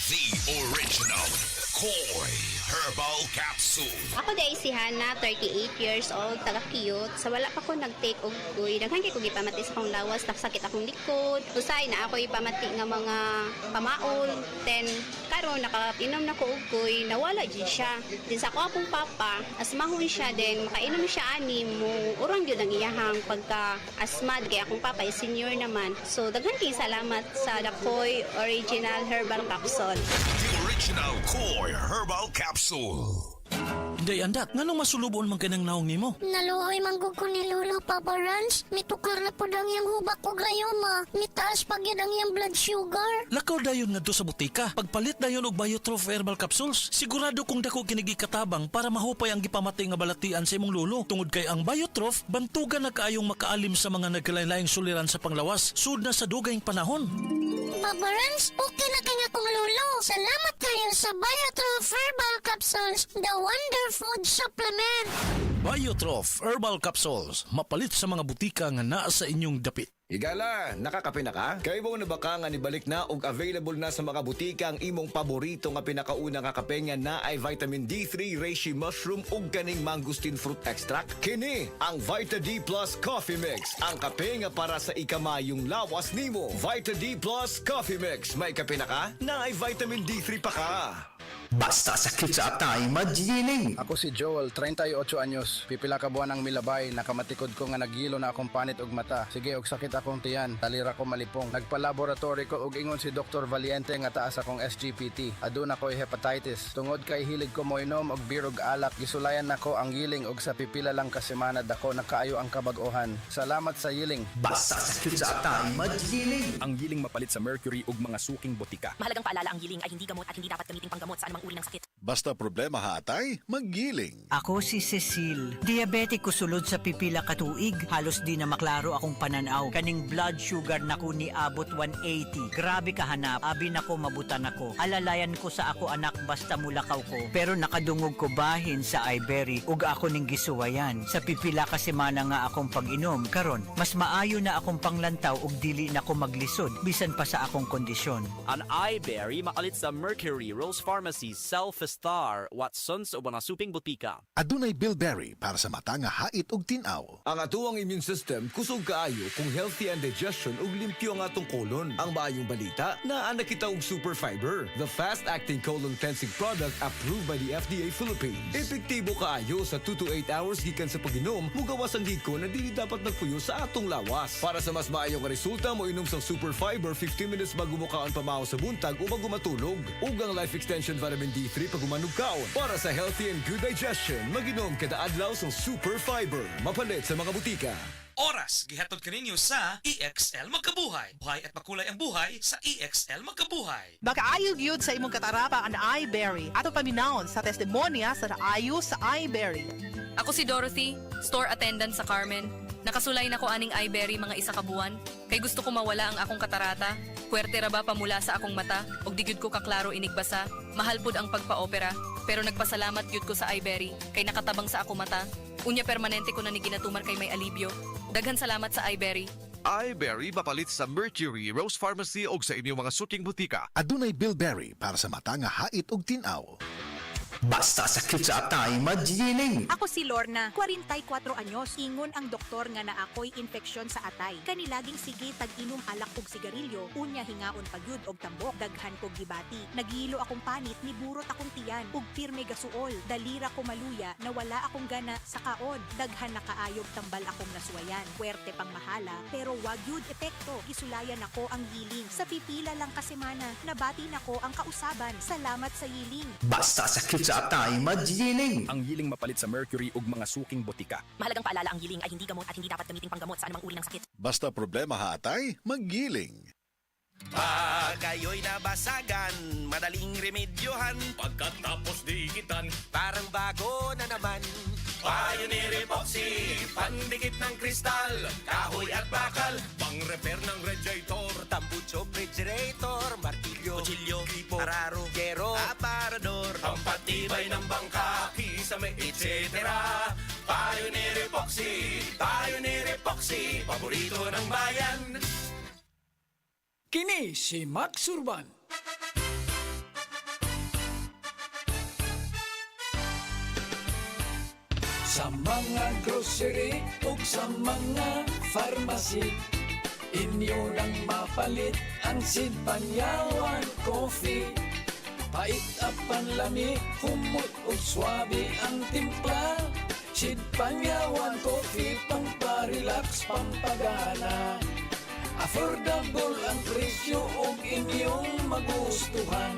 The original Koi Herbal Capsule. Ako day si Hana, 38 years old, taga-cute. Sa wala pa ko nag-take og uy, daghan kay ko gipamati sa akong lawas, nasakit akong likod. Usay na ako ipamati nga mga pamaol. Then karon nakainom na ko og uy, nawala jud siya. Din sa ako akong papa, asmahon siya din, makainom siya ani mo. Urang gyud ang iyahang pagka asmad kay akong papa is senior naman. So daghan kay salamat sa Dakoy Original Herbal Capsule. The original Koi Herbal Capsule. Day andat, nganong masulubon man kanang naong nimo? Naluhoy manggug ko ni Lolo Papa Rans. Mitukar na po ang iyang hubak ko gayoma. Mitaas pag yan ang iyang blood sugar. Lakaw dayon nga do sa butika. Pagpalit dayon og Biotrof Herbal Capsules, sigurado kung dako kinigi katabang para mahupay ang gipamati nga balatian sa imong lolo. Tungod kay ang Biotrof, bantugan na kaayong makaalim sa mga nagkalain-laing suliran sa panglawas, sud na sa dugayng panahon. Papa Rans, okay na kanya kong lolo. Salamat kayo sa Biotrof Herbal Capsules, the Wonder Food Supplement. Biotrof Herbal Capsules, mapalit sa mga butika nga naa sa inyong dapit. Higala, nakakape na ka? Kay mo na baka nga nibalik na og available na sa mga butika ang imong paborito nga pinakauna nga kape nga na ay vitamin D3, reishi mushroom ug kaning mangosteen fruit extract. Kini ang Vita D Plus Coffee Mix, ang kape nga para sa ikamayong lawas nimo. Vita D Plus Coffee Mix, may kape na ka? Na ay vitamin D3 pa ka. Basta sakit sa atay, magiling. Ako si Joel, 38 anyos. Pipila ka buwan ang milabay, nakamatikod ko nga nagilo na akong panit og mata. Sige, og sakit akong tiyan, talira ko malipong. Nagpa-laboratory ko og ingon si Dr. Valiente nga taas akong SGPT. Aduna ko'y hepatitis. Tungod kay hilig ko moinom og birog alak, gisulayan nako ang giling og sa pipila lang ka semana dako nakaayo ang kabag-ohan. Salamat sa yiling. Basta sakit sa atay, magiling. Ang giling mapalit sa mercury ug mga suking botika. Mahalagang paalala, ang giling ay hindi gamot at hindi dapat gamitin panggamot sa anumang uri ng sakit. Basta problema hatay, maggiling. Ako si Cecil. Diabetic ko sulod sa pipila ka tuig. Halos di na maklaro akong pananaw. Kaning blood sugar nako ni abot 180. Grabe kahanap. Abi nako mabutan ako. Alalayan ko sa ako anak basta mulakaw ko. Pero nakadungog ko bahin sa iBerry ug ako ning gisuwayan. Sa pipila ka semana nga akong pag-inom. Karon, mas maayo na akong panglantaw ug dili na ko maglisod bisan pa sa akong kondisyon. Ang iBerry makalit sa Mercury, Rose Pharmacy, Self-Star, Watsons o mga suping butika. Adunay bilberry para sa mata nga hait ug tinaw. Ang atuang immune system kusog kaayo kung healthy ang digestion ug limpyo ang atong kolon. Ang maayong balita, naa na kita og super fiber, the fast-acting colon cleansing product approved by the FDA Philippines. Epektibo kaayo sa 2 to 8 hours gikan sa pag-inom, mugawas ang hiko na dili dapat nagpuyo sa atong lawas. Para sa mas maayong resulta, mo inom sang super fiber 15 minutes bago mo kaon pamahaw sa buntag o bago matulog. Ug ang life extension vitamin D3 pag umanug kaon. Para sa healthy and good digestion, mag-inom kada adlaw sang super fiber. Mapalit sa mga butika. Oras, gihatod kaninyo sa EXL Magkabuhay. Buhay at makulay ang buhay sa EXL Magkabuhay. Makaayog yun sa imong katarapa ang iBerry. Ato paminahon sa testimonya sa naayo sa iBerry. Ako si Dorothy, store attendant sa Carmen. Nakasulay na ko aning iBerry mga isa ka buwan. Kay gusto ko mawala ang akong katarata. Puwerte ra ba pamula sa akong mata? Og di gyud ko kaklaro inigbasa. Mahal pud ang pagpa-opera. Pero nagpasalamat gyud ko sa iBerry. Kay nakatabang sa akong mata. Unya permanente ko na ni ginatuman kay may alibyo. Daghan salamat sa iBerry. iBerry mapalit sa Mercury, Rose Pharmacy o sa inyong mga suking butika. Adunay bilberry para sa mata nga hait ug tinaw. Basta sakit sa atay, magiling. Ako si Lorna, 44 anyos. Ingon ang doktor nga na ako'y infeksyon sa atay. Kanilaging sige tag-inom alak og sigarilyo, unya hingaon pagyud og tambok, daghan kog gibati. Nagilo akong panit, niburot akong tiyan, ug pirme gasuol. Dalira ko maluya, nawala akong gana sa kaon. Daghan na kaayog tambal akong naswayan. Puwerte pang mahala, pero wag yud epekto. Gisulayan ako ang giling. Sa pipila lang ka semana, nabati nako ang kausaban. Salamat sa yiling. Basta sakit sa atay, magiling. Ang giling mapalit sa mercury ug mga suking botika. Mahalagang paalala, ang giling ay hindi gamot at hindi dapat gamitin panggamot sa anumang uri ng sakit. Basta problema hatay, maggiling. Pag kayo'y nabasagan, madaling remedyohan. Pagkatapos dikitan, parang bago na naman. Pioneer Epoxy, pandikit ng kristal, kahoy at bakal, pang-repair ng radiator, tambucho, refrigerator, martilyo, kutsilyo, gripo, araro, gero, aparador, pampatibay ng bangka, kisame, etc. Pioneer Epoxy, paborito ng bayan. Kini si Max Urban. Sa mga grocery ug sa mga pharmacy, inyo nang mapalit ang Sid Panyawan Coffee. Pait apan lami, humot ug swabe ang timpla. Sid Panyawan Coffee, pamparelax, pampagana. Affordable ang presyo ug inyong magustuhan.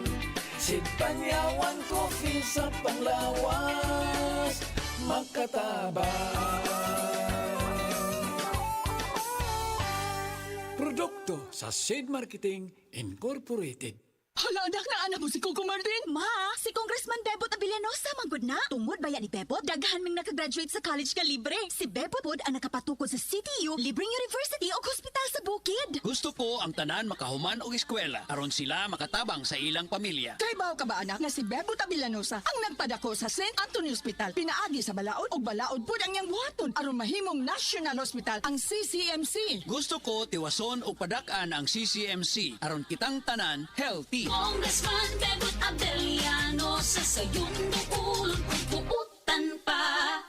Sid Panyawan Coffee sa panglawas, makatabang. Produkto sa Sid Marketing Incorporated. Hala, anak na anak mo si Coco Martin. Ma, si Congressman Bebot Abellanosa manggod na. Tungod baya ni Bebot, daghan ming nakagraduate sa college ka libre. Si Bebot pod ang nakapatukod sa CTU, libreng university o hospital sa bukid. Gusto ko ang tanan makahuman og eskwela aron sila makatabang sa ilang pamilya. Kay bao ka ba anak nga si Bebot Abellanosa ang nagpadako sa St. Anthony Hospital. Pinaagi sa balaod og balaod pod ang iyang buhaton aron mahimong National Hospital ang CCMC. Gusto ko tiwason og padak-an ang CCMC aron kitang tanan healthy. Congressman Bebot Abellanosa sa iyong dukulon kung puutan pa.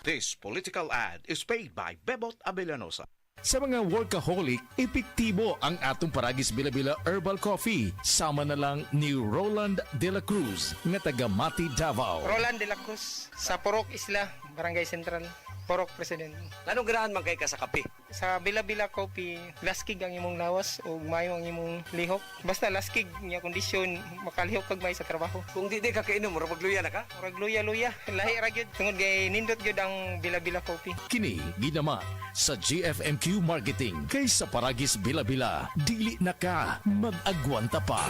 This political ad is paid by Bebot Abellanosa. Sa mga workaholic, epektibo ang atong Paragis Bila-Bila Herbal Coffee. Sama na lang ni Roland De La Cruz, nga taga Mati, Davao. Roland De La Cruz, sa Purok Isla, Barangay Central, Purok President. Anong ganahan man kay ka sa kape? Sa Bila-Bila Coffee, laskig ang imong lawas o mayo ang imong lihok. Basta laskig niya kondisyon, makalihok kag may sa trabaho. Kung di ka kainom, murag magluya na ka? Murag luya-luya, lahi ra gyud. Tungod kay nindot gyud ang Bila-Bila Coffee. Kini ginaman sa GFMQ Marketing. Kay sa Paragis Bila-Bila, dili na ka mag-agwanta pa.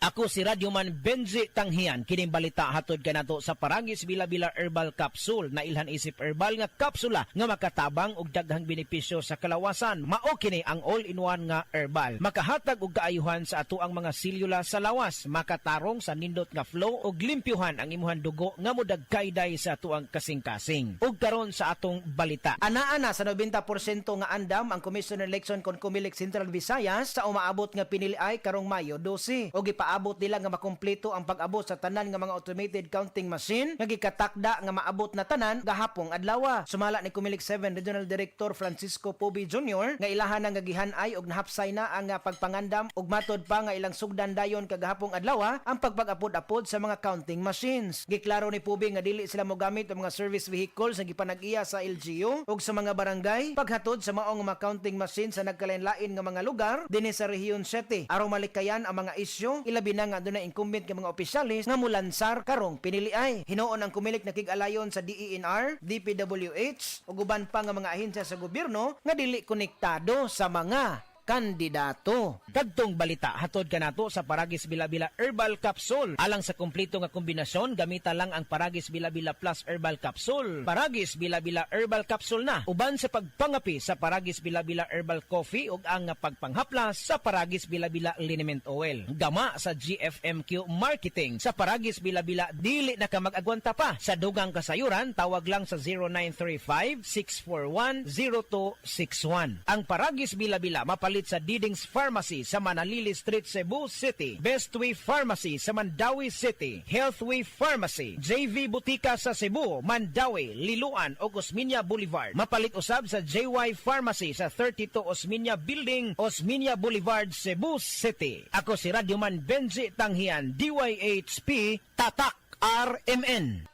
Ako si Radyoman Benji Tanghian, kining balita hatod kanato sa Paragis Bila-Bila Herbal Capsule na ilhan isip herbal nga kapsula nga makatabang og daghang benepisyo sa kalawasan. Mao kini ang all-in-one nga herbal. Makahatag og kaayuhan sa ato ang mga selula sa lawas, makatarong sa nindot nga flow og limpyuhan ang imuhan dugo nga modagkayday sa ato ang kasing-kasing. Ug karon sa atong balita. Anaa sa 90% nga andam ang Commissioner Election kon Comelec Central Visayas sa umaabot nga piniliay karong Mayo 12. Og abot nila nga makumpleto ang pag-abot sa tanan nga mga automated counting machine nga gikatakda nga maabot na tanan gahapong adlaw. Sumala ni Comelec 7 Regional Director Francisco Pobi Jr. nga ilahan nga gihan-ay og nahapsay na ang pagpangandam og matod pa nga ilang sugdan dayon kagahapong adlaw ang pagpag-apod-apod sa mga counting machines. Giklaro ni Pobi nga dili sila mogamit ang mga service vehicles nga gipanag-iya sa LGU ug sa mga barangay paghatod sa maong mga counting machines sa nagkalain-lain nga mga lugar dinhi sa Rehiyon 7 aron malikayan ang mga isyu labi na nga doon na incumbent ng mga opisyalis nga mulansar karong piniliay. Hinuon ang Comelec nakig-alayon sa DENR, DPWH ug uban pa nga mga ahensya sa gobyerno nga dili konektado sa mga kandidato. Dagtong balita hatod kanato sa Paragis Bila-Bila Herbal Capsule. Alang sa kumpleto nga kombinasyon, gamita lang ang Paragis Bila-Bila Plus Herbal Capsule. Paragis Bila-Bila Herbal Capsule na uban sa pagpangapi sa Paragis Bila-Bila Herbal Coffee ug ang pagpanghaplas sa Paragis Bila-Bila Liniment Oil. Gama sa GFMQ Marketing. Sa Paragis Bila-Bila dili na ka mag-agwanta pa. Sa dugang kasayuran, tawag lang sa 0935-641-0261. Ang Paragis Bila-Bila mapalit sa Diding's Pharmacy sa Manalili Street, Cebu City, Bestway Pharmacy sa Mandawi City, Healthway Pharmacy, JV Butika sa Cebu, Mandawi, Liloan o Osmeña Boulevard. Mapalit usab sa JY Pharmacy sa 32 Osmeña Building, Osmeña Boulevard, Cebu City. Ako si Radyoman Benji Tanghian, DYHP, Tatak RMN.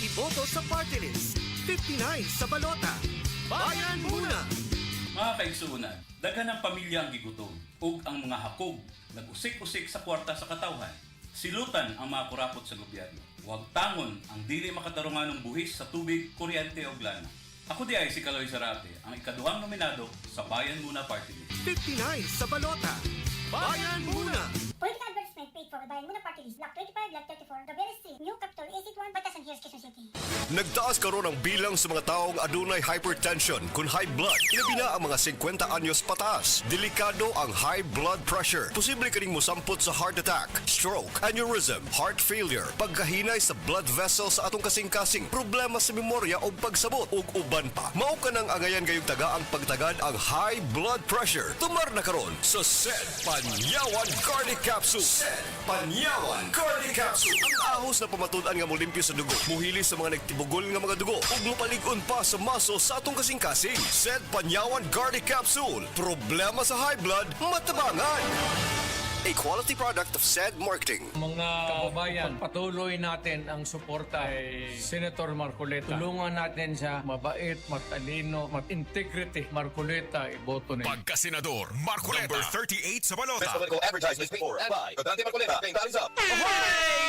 Iboto sa party list, 59 sa balota. Bayan muna! Mga kaigsuunan, daghan ang pamilya ang gigutom ug ang mga hakog nag-usik-usik sa kwarta sa katawhan. Silutan ang mga kurapot sa gobyerno. Huwag tangon ang dili makatarungan ng buhis sa tubig, kuryente o lana. Ako di ay si Kaloy Zarate, ang ikaduhang nominado sa Bayan Muna Party List. 59 sa balota. Bayan muna! Political advertisement paid for by Bayan Muna Party List, Block 25, Block 34, Gabriel Street, New Capital, Exit 1, Batasan Hills, Quezon City. Nagtaas karon ang bilang sa mga taong adunay hypertension kun high blood. Labi na ang mga 50 anyos pataas. Delikado ang high blood pressure. Posible kaning mosampot sa heart attack, stroke, aneurysm, heart failure, pagkahinay sa blood vessel sa atong kasing-kasing, problema sa memorya o pagsabot ug uban pa. Mao ka nang angayan gayong taga ang pagtagad ang high blood pressure. Tumar na karon sa Sed Panyawan Cardiac Capsule. Sed Panyawan Cardiac Capsule. Ang ahos na pamatud-an nga molimpyo sa dugo, muhili sa mga nagtibok mabugol nga mga dugo ug mopalig-on pa sa maso sa atong kasing-kasing. Sed Panyawan Garlic Capsule. Problema sa high blood, matabangan. A quality product of SED Marketing. Mga kababayan, patuloy natin ang suporta kay Senator Marcoleta. Tulungan natin siya, mabait, matalino, mat-integrity. Marcoleta, iboto niya. Pagka-senador, Marcoleta. Number 38 sa balota.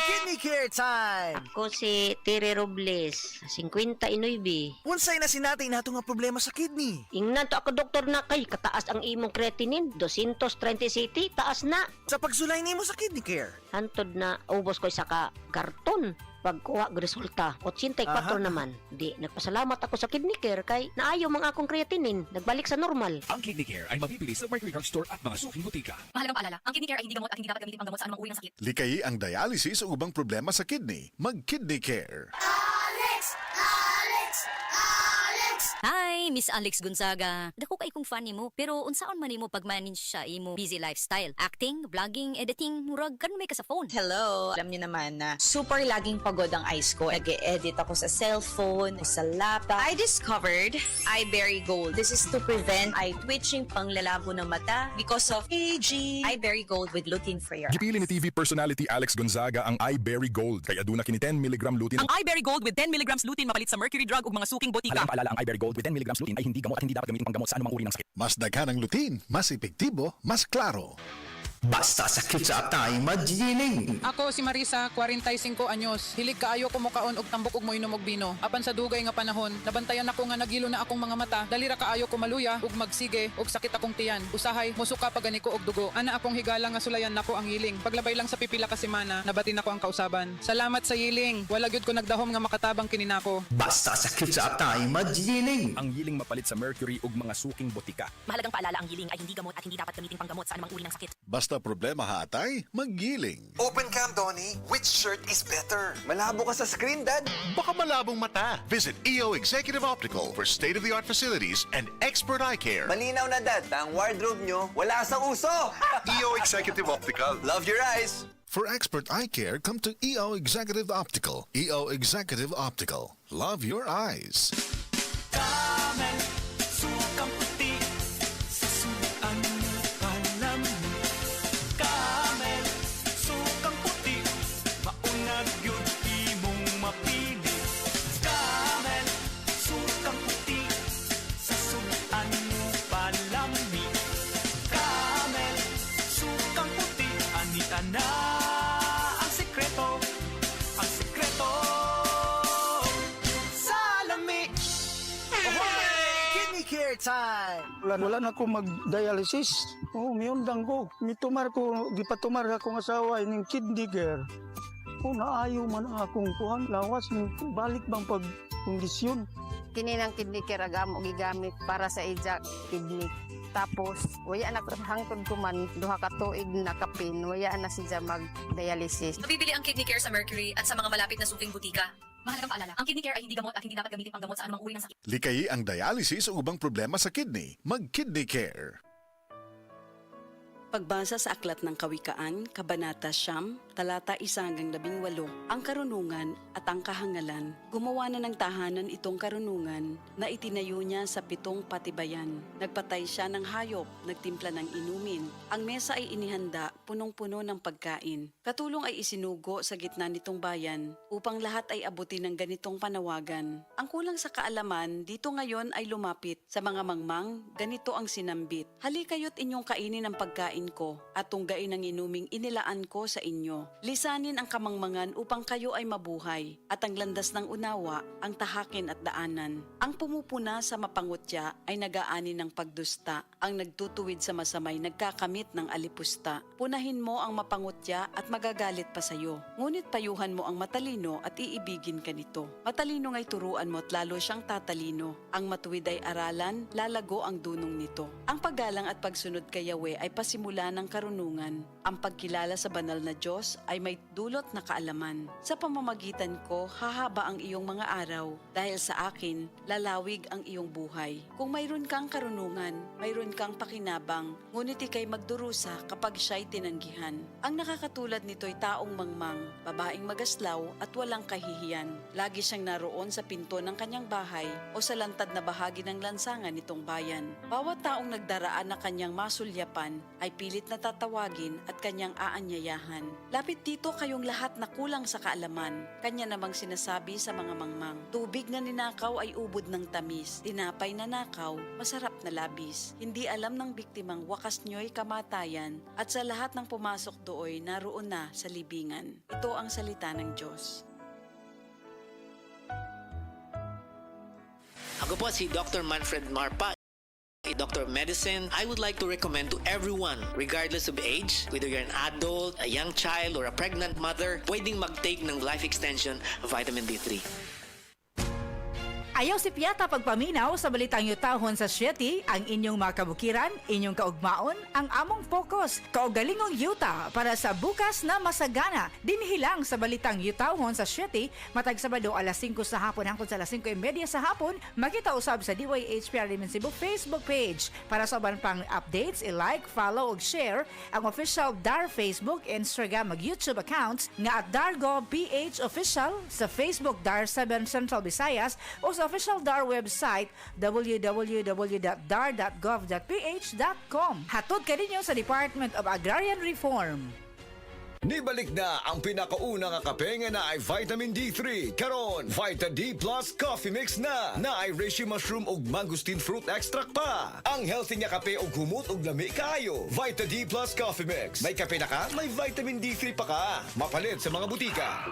Kidney care time! Ako si Tere Robles, 59. Unsay na sinatay nato nga problema sa kidney? Ingnan to ako doktor na kay kataas ang imong creatinine, 230 city, taas na. Sa pagsulay nimo sa kidney care? Hantod na ubos ko isa ka karton. Pagkuha og resulta, 84 naman. Di, nagpasalamat ako sa kidney care kay naayo mga akong creatinine, nagbalik sa normal. Ang Kidney Care ay mabibili sa Mercury Drugstore at mga suking butika. Mahalagang paalala, ang kidney care ay hindi gamot at hindi dapat gamitin panggamot sa anumang uri ng sakit. Likayi ang dialysis o ubang problema sa kidney. Mag-Kidney Care. Hi, Miss Alex Gonzaga. Dako kay kong fan nimo, pero unsaon man nimo pag-manage sa imo busy lifestyle? Acting, vlogging, editing, murag kan may ka sa phone. Hello, alam niyo naman na super laging pagod ang eyes ko. Nag-e-edit ako sa cellphone, sa laptop. I discovered iBerry Gold. This is to prevent eye twitching, panglalabo ng mata because of aging. iBerry Gold with lutein free. Gipili ni TV personality Alex Gonzaga ang iBerry Gold kay aduna kini 10 mg lutein. Ang iBerry Gold with 10 mg lutein mapalit sa Mercury Drug ug mga suking botika. Mahalagang paalala, ang iBerry Gold with 10 mg lutein ay hindi gamot at hindi dapat gamitin panggamot sa anumang uri ng sakit. Mas daghan ang lutein, mas epektibo, mas klaro. Basta sakit sa atay, magiling. Ako si Marisa, 45 anyos. Hilig kaayo ko mukaon og tambok ug moinom og bino. Apan sa dugay nga panahon, nabantayan ako nga nagilo na akong mga mata. Dalira kaayo ko maluya ug magsige ug sakit akong tiyan. Usahay musuka pagani ko og dugo. Ana akong higala nga sulayan nako ang yiling. Paglabay lang sa pipila ka semana, nabatin nako ang kausaban. Salamat sa yiling. Wala gyud ko nagdahom nga makatabang kini nako. Basta sakit sa atay, magiling. Ang yiling mapalit sa Mercury ug mga suking botika. Mahalagang paalala, ang yiling ay hindi gamot at hindi dapat gamitin panggamot sa anumang uri ng sakit. Basta problema ha atay, maggiling. Open cam, Donnie. Which shirt is better? Malabo ka sa screen, Dad. Baka malabong mata. Visit EO Executive Optical for state-of-the-art facilities and expert eye care. Malinaw na, Dad. Ang wardrobe nyo, wala sa uso. EO Executive Optical. Love your eyes. For expert eye care, come to EO Executive Optical. EO Executive Optical. Love your eyes. Camel, sukang puti, susuan palam. Camel, sukang puti, maunag yun imong mapili. Camel, sukang puti, susuan palami. Camel, sukang puti, anita na ang sekreto, ang sekreto. Salami. Kidney care time! Wala na ako mag-dialysis. Miundang ko. Mitumar ko, gipatumar akong asawa ning kidney care. Naayo man akong kuhan. Lawas, balik bang pag-kondisyon. Kini ng kidney care agam og gigamit para sa ija kidney. Tapos, waya na hangtod ko man duha ka tuig na kapin, waya na siya mag-dialysis. Mabibili ang kidney care sa Mercury at sa mga malapit na suking butika. Mahalagang paalala, ang kidney care ay hindi gamot at hindi dapat gamitin panggamot sa anumang uri ng sakit. Likayi ang dialysis o ubang problema sa kidney. Mag-Kidney Care. Pagbasa sa Aklat ng Kawikaan, Kabanata 9, Talata 1-18, ang karunungan at ang kahangalan. Gumawa na ng tahanan itong karunungan na itinayo niya sa 7 patibayan. Nagpatay siya ng hayop, nagtimpla ng inumin. Ang mesa ay inihanda, punong-puno ng pagkain. Katulong ay isinugo sa gitna nitong bayan upang lahat ay abutin ng ganitong panawagan. Ang kulang sa kaalaman, dito ngayon ay lumapit. Sa mga mangmang, ganito ang sinambit. Halikayo't inyong kainin ang pagkain ko at tunggain ang inuming inilaan ko sa inyo. Lisanin ang kamangmangan upang kayo ay mabuhay at ang landas ng unawa ang tahakin at daanan. Ang pumupuna sa mapangutya ay nagaani ng pagdusta. Ang nagtutuwid sa masamay nagkakamit ng alipusta. Punahin mo ang mapangutya at magagalit pa sayo. Ngunit payuhan mo ang matalino at iibigin ka nito. Matalino nga'y turuan mo at lalo siyang tatalino. Ang matuwid ay aralan, lalago ang dunong nito. Ang paggalang at pagsunod kay Yahweh ay pasimula ng karunungan. Ang pagkilala sa banal na Diyos Diyos ay may dulot na kaalaman. Sa pamamagitan ko, hahaba ang iyong mga araw dahil sa akin, lalawig ang iyong buhay. Kung mayroon kang karunungan, mayroon kang pakinabang, ngunit ikay magdurusa kapag siya'y tinanggihan. Ang nakakatulad nito'y taong mangmang, babaeng magaslaw at walang kahihiyan. Lagi siyang naroon sa pinto ng kanyang bahay o sa lantad na bahagi ng lansangan nitong bayan. Bawat taong nagdaraan na kanyang masulyapan ay pilit na tatawagin at kanyang aanyayahan. Lapit dito kayong lahat na kulang sa kaalaman. Kanya namang sinasabi sa mga mangmang, tubig na ninakaw ay ubod ng tamis, tinapay na nakaw, masarap na labis. Hindi alam ng biktimang wakas niyo'y kamatayan at sa lahat ng pumasok dooy naroon na sa libingan. Ito ang salita ng Diyos. Ako po si Dr. Manfred Marpa, a Doctor of Medicine. I would like to recommend to everyone, regardless of age, whether you're an adult, a young child, or a pregnant mother, pwedeng mag-take ng Life Extension Vitamin D3. Ayaw si Piata pagpaminaw sa balitang yutahon sa 7, ang inyong mga kabukiran, inyong kaugmaon, ang among focus, kaugalingong yuta para sa bukas na masagana. Dinhilang sa balitang yutahon sa 7, matag Sabado alas 5 sa hapon hangtod sa alas 5:30 sa hapon, makita usab sa DYHPR Limen Cebu Facebook page. Para sa uban pang updates, i-like, follow ug share ang official DAR Facebook, Instagram ug YouTube accounts nga at DarGovPH Official sa Facebook DAR 7 Central Visayas o sa official DAR website www.dar.gov.ph.com. Hatod ka ninyo sa Department of Agrarian Reform. Nibalik na ang pinakauna nga kape nga na ay vitamin D3. Karon, Vita D Plus Coffee Mix na ay reishi mushroom ug mangosteen fruit extract pa. Ang healthy nga kape ug humot ug lami kaayo. Vita D Plus Coffee Mix. May kape na ka, may vitamin D3 pa ka. Mapalit sa mga butika.